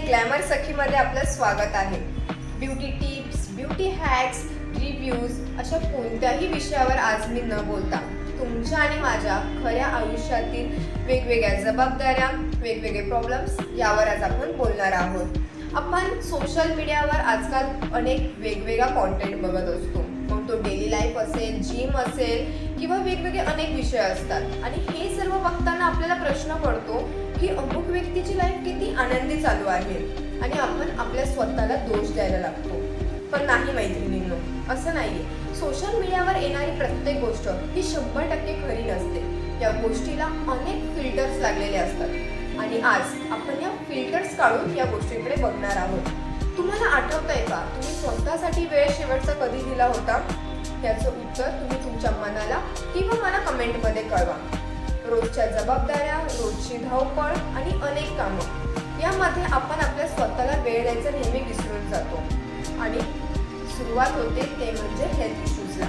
Glamour सखीमध्ये आपलं स्वागत आहे. Beauty tips, beauty hacks, reviews अशा कोणत्याही विषयावर आज मी न बोलता तुमच्या आणि माझ्या खऱ्या आयुष्यातील वेगवेगळ्या जबाबदाऱ्या, वेगवेगळे प्रॉब्लेम्स यावर आज आपण बोलणार आहोत. आपण सोशल मीडियावर आजकाल अनेक वेगवेगळा कॉन्टेंट बघत असतो. मग तो डेली लाईफ असेल, जिम असेल किंवा वेगवेगळे अनेक विषय असतात. आणि हे सर्व बघताना आपल्याला प्रश्न पडतो की अमुक व्यक्तीची लाईफ किती आनंदी चालू आहे आणि आपण आपल्या स्वतःला दोष द्यायला लागतो. पण नाही मैत्रिणींनो, असं नाहीये. सोशल मीडियावर येणारी प्रत्येक गोष्ट ही 100% खरी नसते. या गोष्टीला अनेक फिल्टर्स लागलेले असतात आणि आज आपण या फिल्टर्स काढून या गोष्टींकडे बघणार आहोत. तुम्हाला आठवतंय का, तुम्ही स्वतःसाठी वेळ शेवटचा कधी दिला होता? याचं उत्तर तुम्ही तुमच्या मनाला किंवा मला कमेंटमध्ये कळवा. रोजच्या जबाबदाऱ्या, रोजची धावपळ आणि अनेक कामं यामध्ये आपण आपल्या स्वतःला वेळ द्यायचा नेहमी विसरून जातो आणि सुरुवात होते ते म्हणजे हेल्थ इश्यूजला.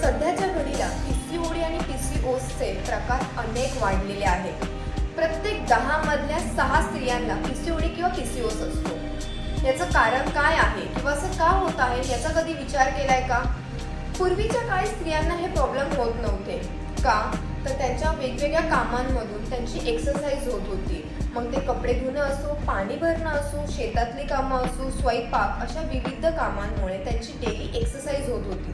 सध्याच्या घडीला PCOD आणि PCOSचे प्रकार अनेक वाढलेले आहेत. प्रत्येक 10 मधल्या 6 स्त्रियांना PCOD किंवा PCOS असतो. याचं कारण काय आहे किंवा असं का होत आहे याचा कधी विचार केलाय का? पूर्वीच्या काळी स्त्रियांना हे प्रॉब्लेम होत नव्हते. का? तर त्यांच्या वेगवेगळ्या कामांमधून त्यांची एक्सरसाइज होत होती. मग ते कपडे धुणं असो, पाणी भरणं असो, शेतातली कामं असो, स्वयंपाक अशा विविध कामांमुळे त्यांची डेली एक्सरसाइज होत होती.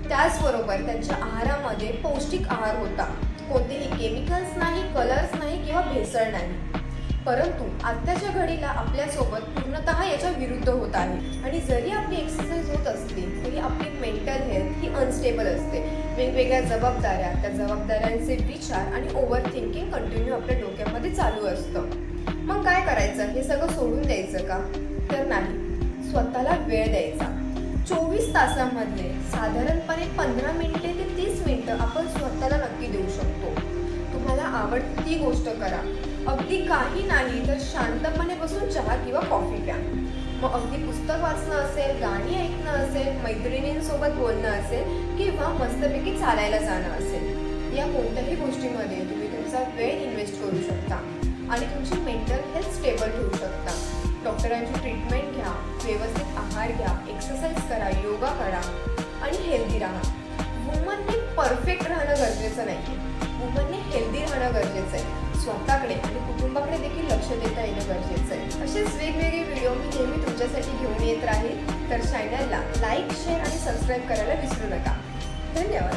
त्याचबरोबर त्यांच्या आहारामध्ये पौष्टिक आहार होता. कोणतेही केमिकल्स नाही, कलर्स नाही किंवा भेसळ नाही. परंतु आत्ताच्या घडीला आपल्यासोबत पूर्णतः याच्या विरुद्ध होत आहे. आणि जरी आपली एक्सरसाइज होत असली तरी आपली मेंटल हेल्थ ही अनस्टेबल असते. वेगवेगळ्या जबाबदाऱ्या, त्या जबाबदाऱ्यांचे विचार आणि ओव्हर थिंकिंग कंटिन्यू आपल्या डोक्यामध्ये चालू असतं. मग काय करायचं? हे सगळं सोडून द्यायचं का? तर नाही, स्वतःला वेळ द्यायचा. 24 तासांमधले साधारणपणे 15 मिनिटे ते 30 मिनिटं आपण स्वतःला नक्की देऊ शकतो. तुम्हाला आवडती ती गोष्ट करा. अगदी काही नाही तर शांतपणे बसून चहा किंवा कॉफी प्या. मग अगदी पुस्तक वाचणं असेल, गाणी ऐकणं असेल, मैत्रिणींसोबत बोलणं असेल किंवा मस्तपैकी चालायला जाणं असेल. या कोणत्याही गोष्टीमध्ये तुम्ही तुमचा वेळ इन्व्हेस्ट करू शकता आणि तुमची मेंटल हेल्थ स्टेबल ठेवू शकता. डॉक्टरांची ट्रीटमेंट घ्या, व्यवस्थित आहार घ्या, एक्सरसाइज करा, योगा करा आणि हेल्दी राहा. वुमनने परफेक्ट राहणं गरजेचं नाही, वुमनने हेल्दी राहणं गरजेचं आहे. स्वतःकडे आणि कुटुंबाकडे देखील लक्ष देता येणं गरजेचं आहे. असेच वेगवेगळे व्हिडिओ मी नेहमी तुमच्यासाठी घेऊन येत राहील. तर चॅनलला लाईक, शेअर आणि सबस्क्राईब करायला विसरू नका. धन्यवाद.